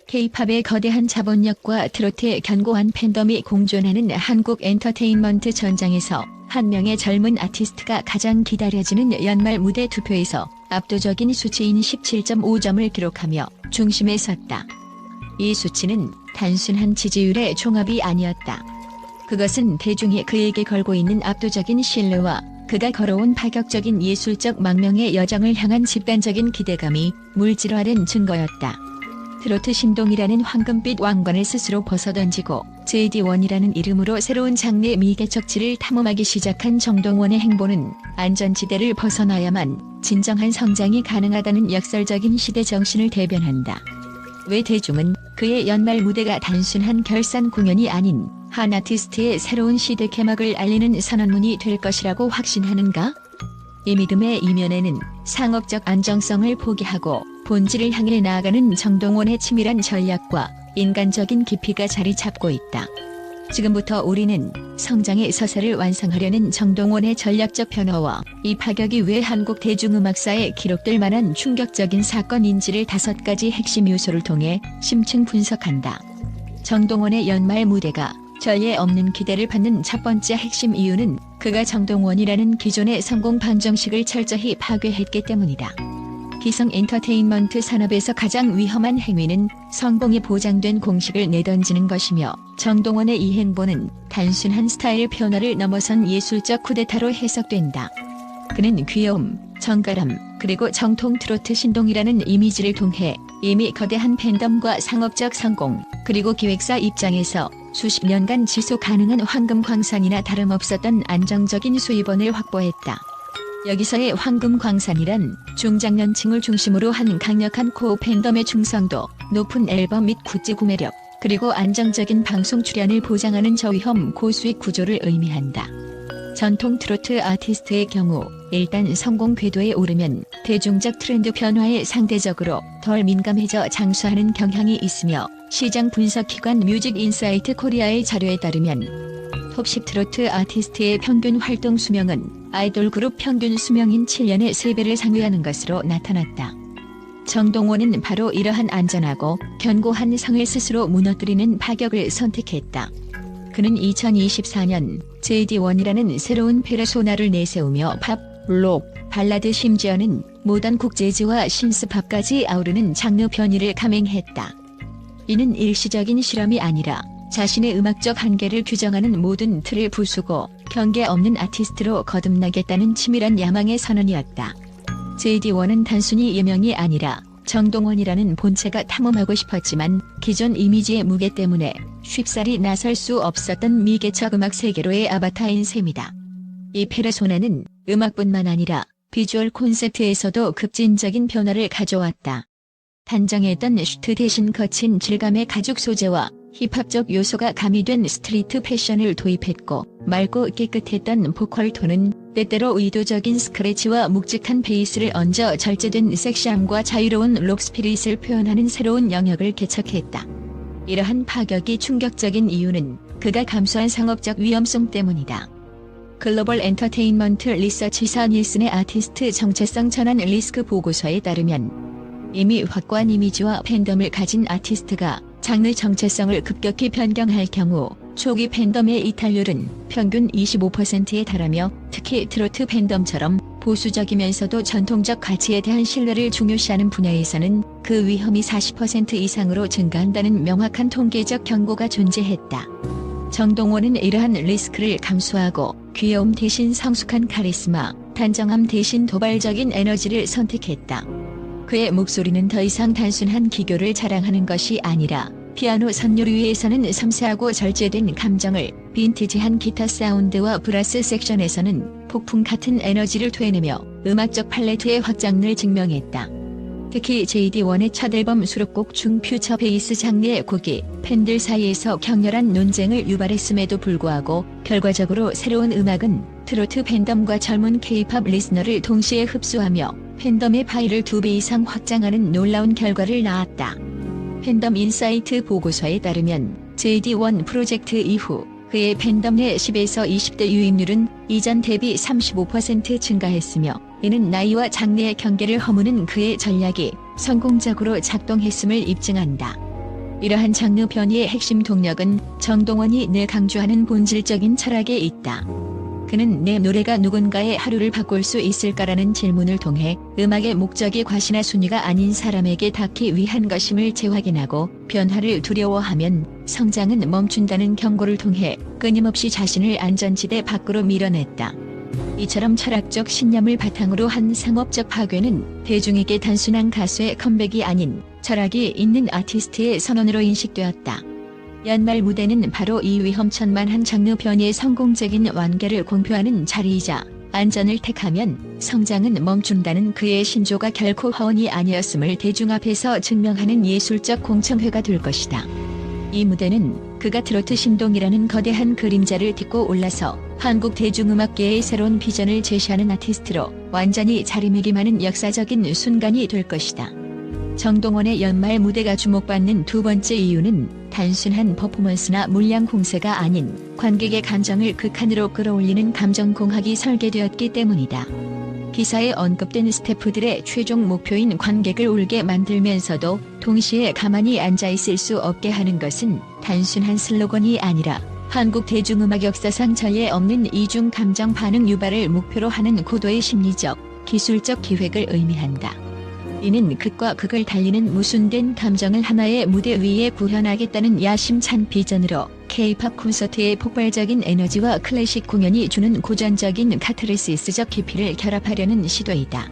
K-팝의 거대한 자본력과 트로트의 견고한 팬덤이 공존하는 한국 엔터테인먼트 전장에서 한 명의 젊은 아티스트가 가장 기다려지는 연말 무대 투표에서 압도적인 수치인 17.5점을 기록하며 중심에 섰다. 이 수치는 단순한 지지율의 종합이 아니었다. 그것은 대중이 그에게 걸고 있는 압도적인 신뢰와 그가 걸어온 파격적인 예술적 망명의 여정을 향한 집단적인 기대감이 물질화된 증거였다. 트로트 신동이라는 황금빛 왕관을 스스로 벗어던지고 JD1이라는 이름으로 새로운 장르의 미개척지를 탐험하기 시작한 정동원의 행보는 안전지대를 벗어나야만 진정한 성장이 가능하다는 역설적인 시대 정신을 대변한다. 왜 대중은 그의 연말 무대가 단순한 결산 공연이 아닌 한 아티스트의 새로운 시대 개막을 알리는 선언문이 될 것이라고 확신하는가? 이 믿음의 이면에는 상업적 안정성을 포기하고 본질을 향해 나아가는 정동원의 치밀한 전략과 인간적인 깊이가 자리 잡고 있다. 지금부터 우리는 성장의 서사를 완성하려는 정동원의 전략적 변화와 이 파격이 왜 한국 대중음악사에 기록될 만한 충격적인 사건인지를 5가지 핵심 요소를 통해 심층 분석한다. 정동원의 연말 무대가 전례 없는 기대를 받는 첫 번째 핵심 이유는 그가 정동원이라는 기존의 성공 방정식을 철저히 파괴했기 때문이다. 기성 엔터테인먼트 산업에서 가장 위험한 행위는 성공이 보장된 공식을 내던지는 것이며 정동원의 이 행보는 단순한 스타일 변화를 넘어선 예술적 쿠데타로 해석된다. 그는 귀여움, 정갈함, 그리고 정통 트로트 신동이라는 이미지를 통해 이미 거대한 팬덤과 상업적 성공, 그리고 기획사 입장에서 수십 년간 지속 가능한 황금 광산이나 다름없었던 안정적인 수입원을 확보했다. 여기서의 황금 광산이란 중장년층을 중심으로 한 강력한 코어 팬덤의 충성도, 높은 앨범 및 굿즈 구매력, 그리고 안정적인 방송 출연을 보장하는 저위험 고수익 구조를 의미한다. 전통 트로트 아티스트의 경우 일단 성공 궤도에 오르면 대중적 트렌드 변화에 상대적으로 덜 민감해져 장수하는 경향이 있으며 시장 분석기관 뮤직인사이트 코리아의 자료에 따르면 톱10 트로트 아티스트의 평균 활동 수명은 아이돌 그룹 평균 수명인 7년의 3배를 상회하는 것으로 나타났다. 정동원은 바로 이러한 안전하고 견고한 성을 스스로 무너뜨리는 파격을 선택했다. 그는 2024년 JD1이라는 새로운 페르소나를 내세우며 팝, 록, 발라드 심지어는 모던 곡 재즈와 신스팝까지 아우르는 장르 변이를 감행했다. 이는 일시적인 실험이 아니라 자신의 음악적 한계를 규정하는 모든 틀을 부수고 경계 없는 아티스트로 거듭나겠다는 치밀한 야망의 선언이었다. JD1은 단순히 예명이 아니라 정동원이라는 본체가 탐험하고 싶었지만 기존 이미지의 무게 때문에 쉽사리 나설 수 없었던 미개척 음악 세계로의 아바타인 셈이다. 이 페르소나는 음악뿐만 아니라 비주얼 콘셉트에서도 급진적인 변화를 가져왔다. 단정했던 슈트 대신 거친 질감의 가죽 소재와 힙합적 요소가 가미된 스트리트 패션을 도입했고 맑고 깨끗했던 보컬 톤은 때때로 의도적인 스크래치와 묵직한 베이스를 얹어 절제된 섹시함과 자유로운 록 스피릿을 표현하는 새로운 영역을 개척했다. 이러한 파격이 충격적인 이유는 그가 감수한 상업적 위험성 때문이다. 글로벌 엔터테인먼트 리서치사 닐슨의 아티스트 정체성 전환 리스크 보고서에 따르면 이미 확고한 이미지와 팬덤을 가진 아티스트가 장르 정체성을 급격히 변경할 경우 초기 팬덤의 이탈률은 평균 25%에 달하며 특히 트로트 팬덤처럼 보수적이면서도 전통적 가치에 대한 신뢰를 중요시하는 분야에서는 그 위험이 40% 이상으로 증가한다는 명확한 통계적 경고가 존재했다. 정동원은 이러한 리스크를 감수하고 귀여움 대신 성숙한 카리스마, 단정함 대신 도발적인 에너지를 선택했다. 그의 목소리는 더 이상 단순한 기교를 자랑하는 것이 아니라 피아노 선율 위에서는 섬세하고 절제된 감정을, 빈티지한 기타 사운드와 브라스 섹션에서는 폭풍 같은 에너지를 토해내며 음악적 팔레트의 확장을 증명했다. 특히 JD1의 첫 앨범 수록곡 중 퓨처 베이스 장르의 곡이 팬들 사이에서 격렬한 논쟁을 유발했음에도 불구하고 결과적으로 새로운 음악은 트로트 팬덤과 젊은 K-팝 리스너를 동시에 흡수하며 팬덤의 파이를 2배 이상 확장하는 놀라운 결과를 낳았다. 팬덤 인사이트 보고서에 따르면 JD1 프로젝트 이후 그의 팬덤 내 10에서 20대 유입률은 이전 대비 35% 증가했으며 이는 나이와 장르의 경계를 허무는 그의 전략이 성공적으로 작동했음을 입증한다. 이러한 장르 변이의 핵심 동력은 정동원이 늘 강조하는 본질적인 철학에 있다. 그는 내 노래가 누군가의 하루를 바꿀 수 있을까라는 질문을 통해 음악의 목적이 과시나 순위가 아닌 사람에게 닿기 위한 것임을 재확인하고, 변화를 두려워하면 성장은 멈춘다는 경고를 통해 끊임없이 자신을 안전지대 밖으로 밀어냈다. 이처럼 철학적 신념을 바탕으로 한 상업적 파괴는 대중에게 단순한 가수의 컴백이 아닌 철학이 있는 아티스트의 선언으로 인식되었다. 연말 무대는 바로 이 위험천만한 장르 변이의 성공적인 완결을 공표하는 자리이자, 안전을 택하면 성장은 멈춘다는 그의 신조가 결코 허언이 아니었음을 대중 앞에서 증명하는 예술적 공청회가 될 것이다. 이 무대는 그가 트로트 신동이라는 거대한 그림자를 딛고 올라서 한국 대중음악계의 새로운 비전을 제시하는 아티스트로 완전히 자리매김하는 역사적인 순간이 될 것이다. 정동원의 연말 무대가 주목받는 두 번째 이유는 단순한 퍼포먼스나 물량 공세가 아닌 관객의 감정을 극한으로 끌어올리는 감정공학이 설계되었기 때문이다. 기사에 언급된 스태프들의 최종 목표인 관객을 울게 만들면서도 동시에 가만히 앉아있을 수 없게 하는 것은 단순한 슬로건이 아니라 한국 대중음악 역사상 전례 없는 이중 감정 반응 유발을 목표로 하는 고도의 심리적, 기술적 기획을 의미한다. 이는 극과 극을 달리는 무순된 감정을 하나의 무대 위에 구현하겠다는 야심찬 비전으로 K-팝 콘서트의 폭발적인 에너지와 클래식 공연이 주는 고전적인 카타르시스적 깊이를 결합하려는 시도이다.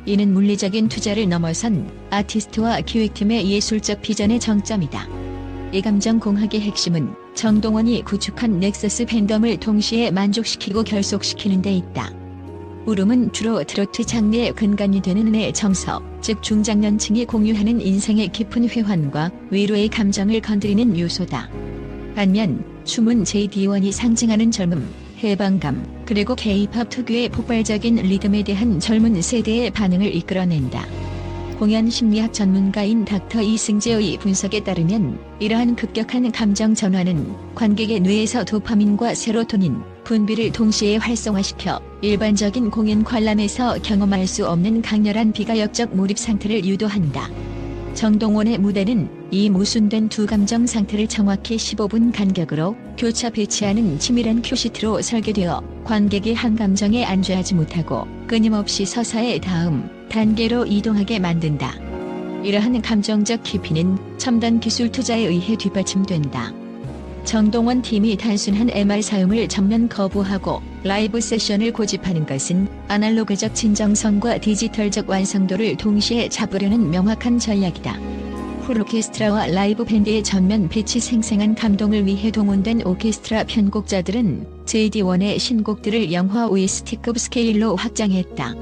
이는 물리적인 투자를 넘어선 아티스트와 기획팀의 예술적 비전의 정점이다. 이 감정 공학의 핵심은 정동원이 구축한 넥서스 팬덤을 동시에 만족시키고 결속시키는 데 있다. 울음은 주로 트로트 장르의 근간이 되는 은의 정서, 즉 중장년층이 공유하는 인생의 깊은 회환과 위로의 감정을 건드리는 요소다. 반면 춤은 JD1이 상징하는 젊음, 해방감, 그리고 K-팝 특유의 폭발적인 리듬에 대한 젊은 세대의 반응을 이끌어낸다. 공연 심리학 전문가인 닥터 이승재의 분석에 따르면 이러한 급격한 감정 전환은 관객의 뇌에서 도파민과 세로토닌, 분비를 동시에 활성화시켜 일반적인 공연 관람에서 경험할 수 없는 강렬한 비가역적 몰입 상태를 유도한다. 정동원의 무대는 이 모순된 두 감정 상태를 정확히 15분 간격으로 교차 배치하는 치밀한 큐시트로 설계되어 관객이 한 감정에 안주하지 못하고 끊임없이 서사의 다음 단계로 이동하게 만든다. 이러한 감정적 깊이는 첨단 기술 투자에 의해 뒷받침된다. 정동원 팀이 단순한 MR 사용을 전면 거부하고 라이브 세션을 고집하는 것은 아날로그적 진정성과 디지털적 완성도를 동시에 잡으려는 명확한 전략이다. 풀 오케스트라와 라이브 밴드의 전면 배치 생생한 감동을 위해 동원된 오케스트라 편곡자들은 JD1의 신곡들을 영화 OST급 스케일로 확장했다.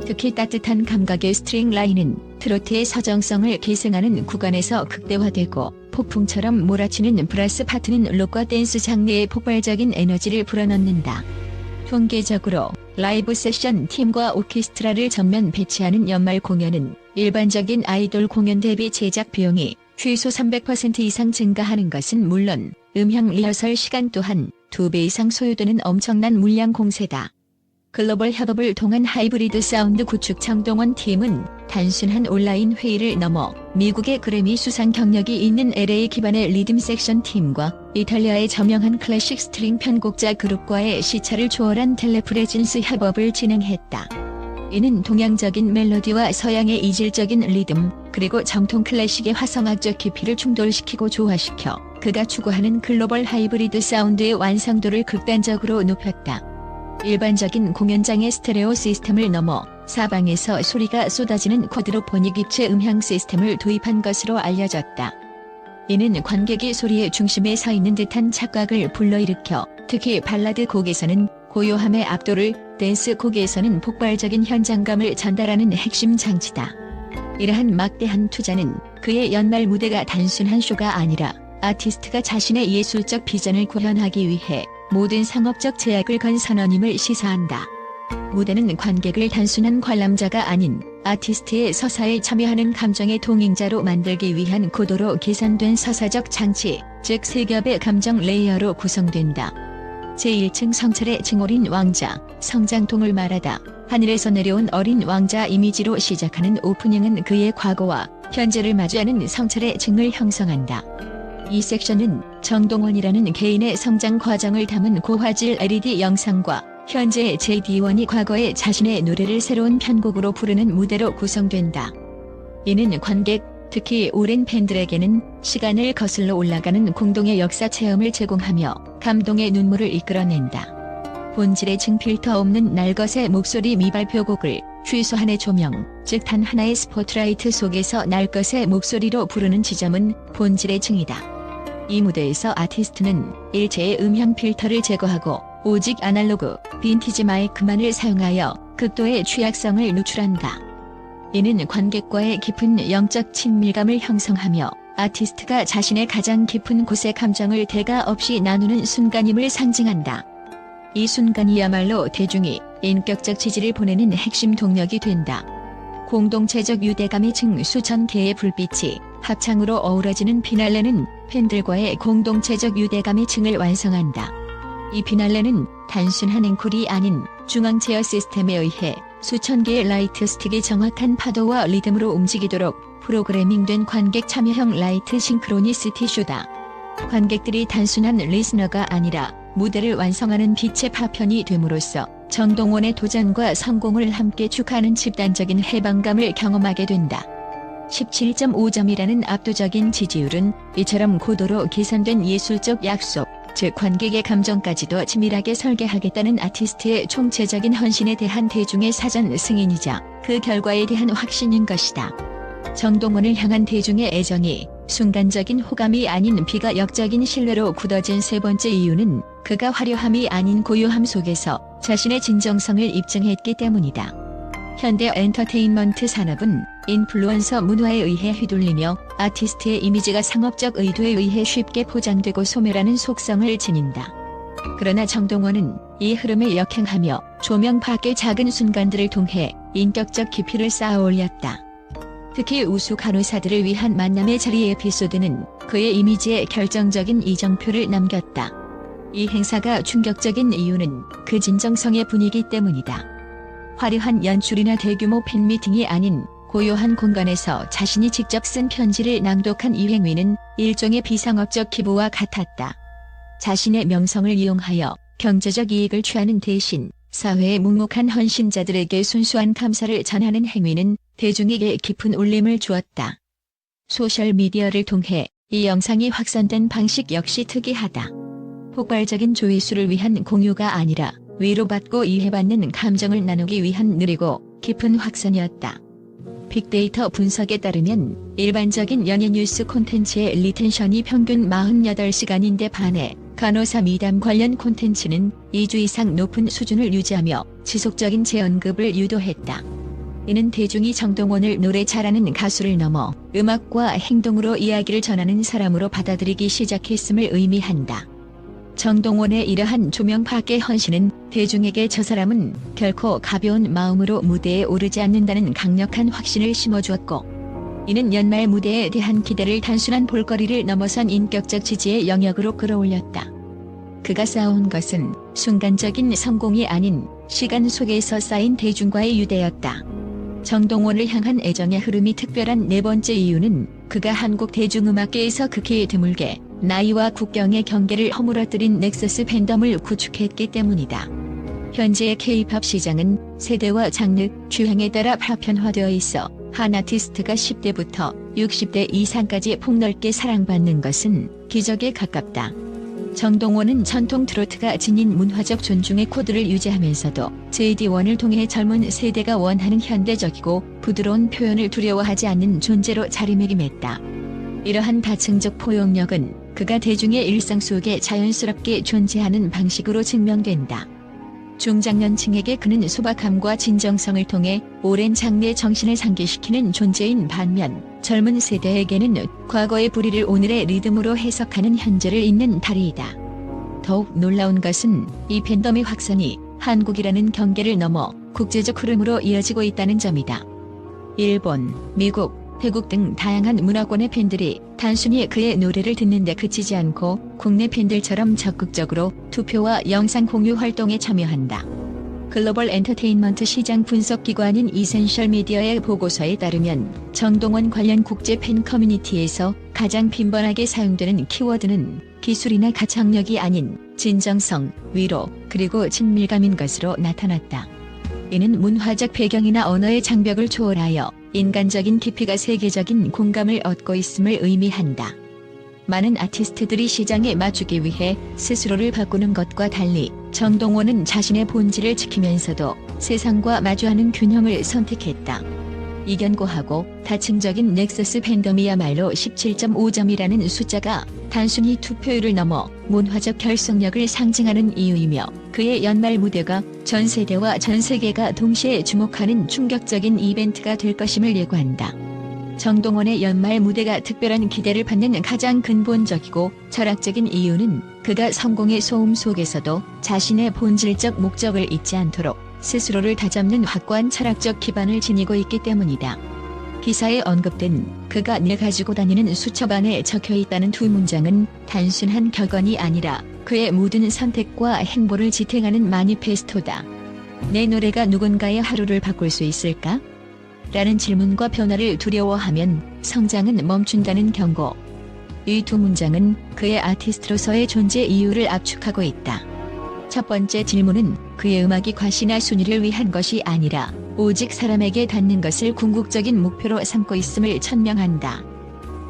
특히 따뜻한 감각의 스트링 라인은 트로트의 서정성을 계승하는 구간에서 극대화되고, 폭풍처럼 몰아치는 브라스 파트는 록과 댄스 장르의 폭발적인 에너지를 불어넣는다. 통계적으로 라이브 세션 팀과 오케스트라를 전면 배치하는 연말 공연은 일반적인 아이돌 공연 대비 제작 비용이 최소 300% 이상 증가하는 것은 물론 음향 리허설 시간 또한 2배 이상 소요되는 엄청난 물량 공세다. 글로벌 협업을 통한 하이브리드 사운드 구축 정동원 팀은 단순한 온라인 회의를 넘어 미국의 그래미 수상 경력이 있는 LA 기반의 리듬 섹션 팀과 이탈리아의 저명한 클래식 스트링 편곡자 그룹과의 시차를 초월한 텔레프레젠스 협업을 진행했다. 이는 동양적인 멜로디와 서양의 이질적인 리듬, 그리고 정통 클래식의 화성학적 깊이를 충돌시키고 조화시켜 그가 추구하는 글로벌 하이브리드 사운드의 완성도를 극단적으로 높였다. 일반적인 공연장의 스테레오 시스템을 넘어 사방에서 소리가 쏟아지는 쿼드로포닉 입체 음향 시스템을 도입한 것으로 알려졌다. 이는 관객이 소리의 중심에 서 있는 듯한 착각을 불러일으켜 특히 발라드 곡에서는 고요함의 압도를, 댄스 곡에서는 폭발적인 현장감을 전달하는 핵심 장치다. 이러한 막대한 투자는 그의 연말 무대가 단순한 쇼가 아니라 아티스트가 자신의 예술적 비전을 구현하기 위해 모든 상업적 제약을 건 선언임을 시사한다. 무대는 관객을 단순한 관람자가 아닌 아티스트의 서사에 참여하는 감정의 동행자로 만들기 위한 고도로 계산된 서사적 장치, 즉 세 겹의 감정 레이어로 구성된다. 제1층 성철의 증오린 왕자, 성장통을 말하다, 하늘에서 내려온 어린 왕자 이미지로 시작하는 오프닝은 그의 과거와 현재를 마주하는 성찰의 층을 형성한다. 이 섹션은 정동원이라는 개인의 성장 과정을 담은 고화질 LED 영상과 현재 JD1이 과거에 자신의 노래를 새로운 편곡으로 부르는 무대로 구성된다. 이는 관객, 특히 오랜 팬들에게는 시간을 거슬러 올라가는 공동의 역사 체험을 제공하며 감동의 눈물을 이끌어낸다. 본질의 층 필터 없는 날것의 목소리 미발표곡을 최소한의 조명, 즉 단 하나의 스포트라이트 속에서 날것의 목소리로 부르는 지점은 본질의 층이다. 이 무대에서 아티스트는 일체의 음향 필터를 제거하고 오직 아날로그, 빈티지 마이크만을 사용하여 극도의 취약성을 노출한다. 이는 관객과의 깊은 영적 친밀감을 형성하며 아티스트가 자신의 가장 깊은 곳의 감정을 대가 없이 나누는 순간임을 상징한다. 이 순간이야말로 대중이 인격적 지지를 보내는 핵심 동력이 된다. 공동체적 유대감의 층 수천 개의 불빛이 합창으로 어우러지는 피날레는 팬들과의 공동체적 유대감의 층을 완성한다. 이 피날레는 단순한 앵콜이 아닌 중앙 제어 시스템에 의해 수천 개의 라이트 스틱이 정확한 파도와 리듬으로 움직이도록 프로그래밍된 관객 참여형 라이트 싱크로니시티 쇼다. 관객들이 단순한 리스너가 아니라 무대를 완성하는 빛의 파편이 됨으로써 정동원의 도전과 성공을 함께 축하하는 집단적인 해방감을 경험하게 된다. 17.5점이라는 압도적인 지지율은 이처럼 고도로 계산된 예술적 약속, 즉 관객의 감정까지도 치밀하게 설계하겠다는 아티스트의 총체적인 헌신에 대한 대중의 사전 승인이자 그 결과에 대한 확신인 것이다. 정동원을 향한 대중의 애정이 순간적인 호감이 아닌 비가역적인 신뢰로 굳어진 세 번째 이유는 그가 화려함이 아닌 고요함 속에서 자신의 진정성을 입증했기 때문이다. 현대 엔터테인먼트 산업은 인플루언서 문화에 의해 휘둘리며 아티스트의 이미지가 상업적 의도에 의해 쉽게 포장되고 소멸하는 속성을 지닌다. 그러나 정동원은 이 흐름을 역행하며 조명 밖의 작은 순간들을 통해 인격적 깊이를 쌓아 올렸다. 특히 우수 간호사들을 위한 만남의 자리 에피소드는 그의 이미지에 결정적인 이정표를 남겼다. 이 행사가 충격적인 이유는 그 진정성의 분위기 때문이다. 화려한 연출이나 대규모 팬미팅이 아닌 고요한 공간에서 자신이 직접 쓴 편지를 낭독한 이 행위는 일종의 비상업적 기부와 같았다. 자신의 명성을 이용하여 경제적 이익을 취하는 대신 사회의 묵묵한 헌신자들에게 순수한 감사를 전하는 행위는 대중에게 깊은 울림을 주었다. 소셜미디어를 통해 이 영상이 확산된 방식 역시 특이하다. 폭발적인 조회수를 위한 공유가 아니라 위로받고 이해받는 감정을 나누기 위한 느리고 깊은 확산이었다. 빅데이터 분석에 따르면 일반적인 연예 뉴스 콘텐츠의 리텐션이 평균 48시간인데 반해 간호사 미담 관련 콘텐츠는 2주 이상 높은 수준을 유지하며 지속적인 재언급을 유도했다. 이는 대중이 정동원을 노래 잘하는 가수를 넘어 음악과 행동으로 이야기를 전하는 사람으로 받아들이기 시작했음을 의미한다. 정동원의 이러한 조명 밖의 헌신은 대중에게 저 사람은 결코 가벼운 마음으로 무대에 오르지 않는다는 강력한 확신을 심어주었고, 이는 연말 무대에 대한 기대를 단순한 볼거리를 넘어선 인격적 지지의 영역으로 끌어올렸다. 그가 쌓아온 것은 순간적인 성공이 아닌 시간 속에서 쌓인 대중과의 유대였다. 정동원을 향한 애정의 흐름이 특별한 네 번째 이유는 그가 한국 대중음악계에서 극히 드물게 나이와 국경의 경계를 허물어뜨린 넥서스 팬덤을 구축했기 때문이다. 현재의 K-팝 시장은 세대와 장르, 취향에 따라 파편화되어 있어 한 아티스트가 10대부터 60대 이상까지 폭넓게 사랑받는 것은 기적에 가깝다. 정동원은 전통 트로트가 지닌 문화적 존중의 코드를 유지하면서도 JD1을 통해 젊은 세대가 원하는 현대적이고 부드러운 표현을 두려워하지 않는 존재로 자리매김했다. 이러한 다층적 포용력은 그가 대중의 일상 속에 자연스럽게 존재하는 방식으로 증명된다. 중장년층에게 그는 소박함과 진정성을 통해 오랜 장르의 정신을 상기시키는 존재인 반면 젊은 세대에게는 과거의 불의를 오늘의 리듬으로 해석하는 현재를 잇는 다리이다. 더욱 놀라운 것은 이 팬덤의 확산이 한국이라는 경계를 넘어 국제적 흐름으로 이어지고 있다는 점이다. 일본, 미국, 태국 등 다양한 문화권의 팬들이 단순히 그의 노래를 듣는 데 그치지 않고 국내 팬들처럼 적극적으로 투표와 영상 공유 활동에 참여한다. 글로벌 엔터테인먼트 시장 분석 기관인 이센셜 미디어의 보고서에 따르면 정동원 관련 국제 팬 커뮤니티에서 가장 빈번하게 사용되는 키워드는 기술이나 가창력이 아닌 진정성, 위로, 그리고 친밀감인 것으로 나타났다. 이는 문화적 배경이나 언어의 장벽을 초월하여 인간적인 깊이가 세계적인 공감을 얻고 있음을 의미한다. 많은 아티스트들이 시장에 맞추기 위해 스스로를 바꾸는 것과 달리 정동원은 자신의 본질을 지키면서도 세상과 마주하는 균형을 선택했다. 이 견고하고 다층적인 넥서스 팬덤이야말로 17.5점이라는 숫자가 단순히 투표율을 넘어 문화적 결속력을 상징하는 이유이며, 그의 연말 무대가 전 세대와 전 세계가 동시에 주목하는 충격적인 이벤트가 될 것임을 예고한다. 정동원의 연말 무대가 특별한 기대를 받는 가장 근본적이고 철학적인 이유는 그가 성공의 소음 속에서도 자신의 본질적 목적을 잊지 않도록 스스로를 다잡는 확고한 철학적 기반을 지니고 있기 때문이다. 기사에 언급된 그가 늘 가지고 다니는 수첩 안에 적혀있다는 두 문장은 단순한 격언이 아니라 그의 모든 선택과 행보를 지탱하는 마니페스토다. 내 노래가 누군가의 하루를 바꿀 수 있을까? 라는 질문과 변화를 두려워하면 성장은 멈춘다는 경고. 이 두 문장은 그의 아티스트로서의 존재 이유를 압축하고 있다. 첫 번째 질문은 그의 음악이 과시나 순위를 위한 것이 아니라 오직 사람에게 닿는 것을 궁극적인 목표로 삼고 있음을 천명한다.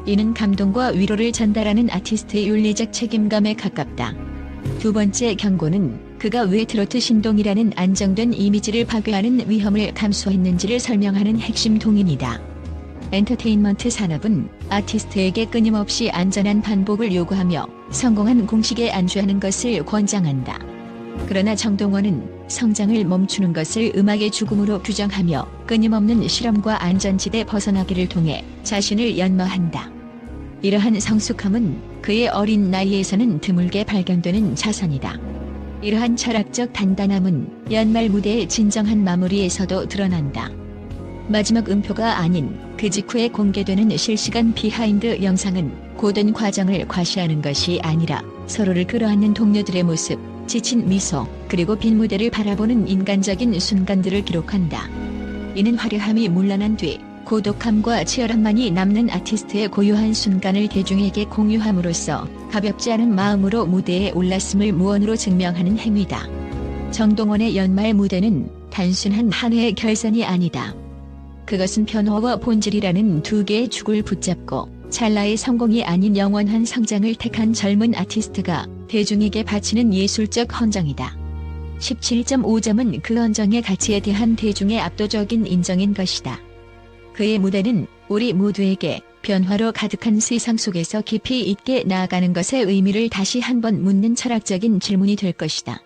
이는 감동과 위로를 전달하는 아티스트의 윤리적 책임감에 가깝다. 두 번째 경고는 그가 왜 트로트 신동이라는 안정된 이미지를 파괴하는 위험을 감수했는지를 설명하는 핵심 동인이다. 엔터테인먼트 산업은 아티스트에게 끊임없이 안전한 반복을 요구하며 성공한 공식에 안주하는 것을 권장한다. 그러나 정동원은 성장을 멈추는 것을 음악의 죽음으로 규정하며 끊임없는 실험과 안전지대 벗어나기를 통해 자신을 연마한다. 이러한 성숙함은 그의 어린 나이에서는 드물게 발견되는 자산이다. 이러한 철학적 단단함은 연말 무대의 진정한 마무리에서도 드러난다. 마지막 음표가 아닌 그 직후에 공개되는 실시간 비하인드 영상은 고된 과정을 과시하는 것이 아니라 서로를 끌어안는 동료들의 모습, 지친 미소, 그리고 빈 무대를 바라보는 인간적인 순간들을 기록한다. 이는 화려함이 물러난 뒤 고독함과 치열함만이 남는 아티스트의 고요한 순간을 대중에게 공유함으로써 가볍지 않은 마음으로 무대에 올랐음을 무언으로 증명하는 행위다. 정동원의 연말 무대는 단순한 한 해의 결산이 아니다. 그것은 변화와 본질이라는 두 개의 축을 붙잡고 찰나의 성공이 아닌 영원한 성장을 택한 젊은 아티스트가 대중에게 바치는 예술적 헌정이다. 17.5점은 그 헌정의 가치에 대한 대중의 압도적인 인정인 것이다. 그의 무대는 우리 모두에게 변화로 가득한 세상 속에서 깊이 있게 나아가는 것의 의미를 다시 한번 묻는 철학적인 질문이 될 것이다.